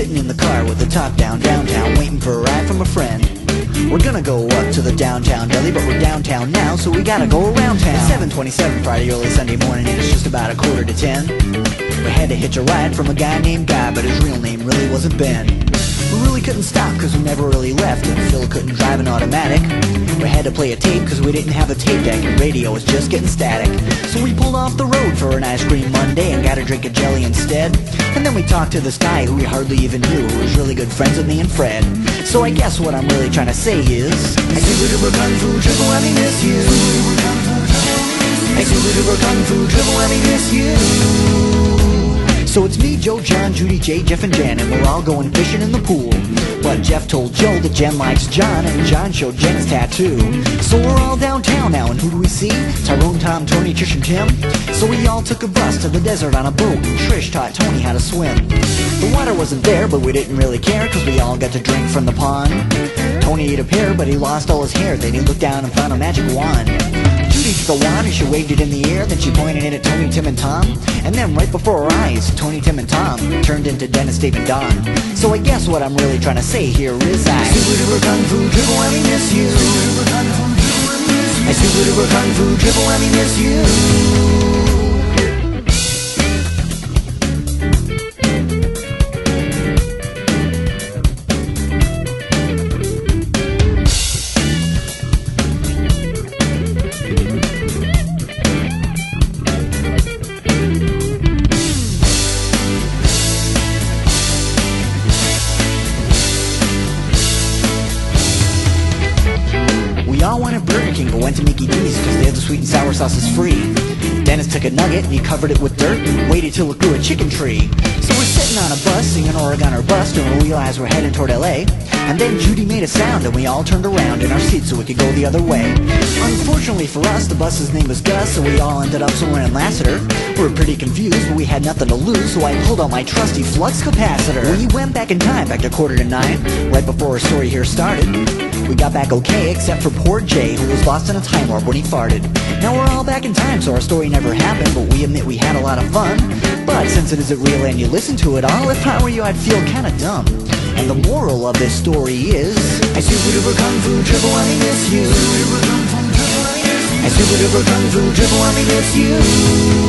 sitting in the car with the top down downtown, waiting for a ride from a friend. We're gonna go up to the downtown deli, but we're downtown now, so we gotta go around town. It's 7:27 Friday, early Sunday morning, and it's just about 9:45. We had to hitch a ride from a guy named Guy, but his real name really wasn't Ben. We really couldn't stop cause we never really left, and Phil couldn't drive an automatic. We had to play a tape cause we didn't have a tape deck, and radio was just getting static. So we pulled off the road for an ice cream Monday and got a drink of jelly instead. And then we talked to this guy who we hardly even knew, who was really good friends with me and Fred. So I guess what I'm really trying to say is, I super kung fu triple whammy miss you. I super kung fu triple whammy miss you. So it's me, Joe, John, Judy, Jay, Jeff, and Jen, and we're all going fishing in the pool. But Jeff told Joe that Jen likes John, and John showed Jen his tattoo. So we're all downtown now, and who do we see? Tyrone, Tom, Tony, Trish, and Tim. So we all took a bus to the desert on a boat, and Trish taught Tony how to swim. The water wasn't there, but we didn't really care, cause we all got to drink from the pond. Tony ate a pear, but he lost all his hair. Then he looked down and found a magic wand. Judy took the wand and she waved it in the air. Then she pointed it at Tony, Tim, and Tom. And then right before our eyes, Tony, Tim, and Tom turned into Dennis, Dave, and Don. So I guess what I'm really trying to say here is I super kung fu triple whammy miss you. I super kung fu triple whammy miss you. We all wanted Burger King, but went to Mickey D's because there the sweet and sour sauce is free. Dennis took a nugget and he covered it with dirt and waited till it grew a chicken tree. So we're sitting on a bus singing Oregon or Bust, and we realized we're heading toward LA. And then Judy made a sound and we all turned around in our seats so we could go the other way. Unfortunately for us, the bus's name was Gus, so we all ended up somewhere in Lassiter. We were pretty confused, but we had nothing to lose, so I pulled out my trusty flux capacitor. We went back in time, back to 8:45, right before our story here started. We got back okay, except for poor Jay, who was lost in a time warp when he farted. Now we're all back in time, so our story never happened, but we admit we had a lot of fun. But since it isn't real and you listen to it all, if I were you, I'd feel kinda dumb. And the moral of this story is, I super kung fu triple whammy miss you. I super kung fu triple whammy miss you.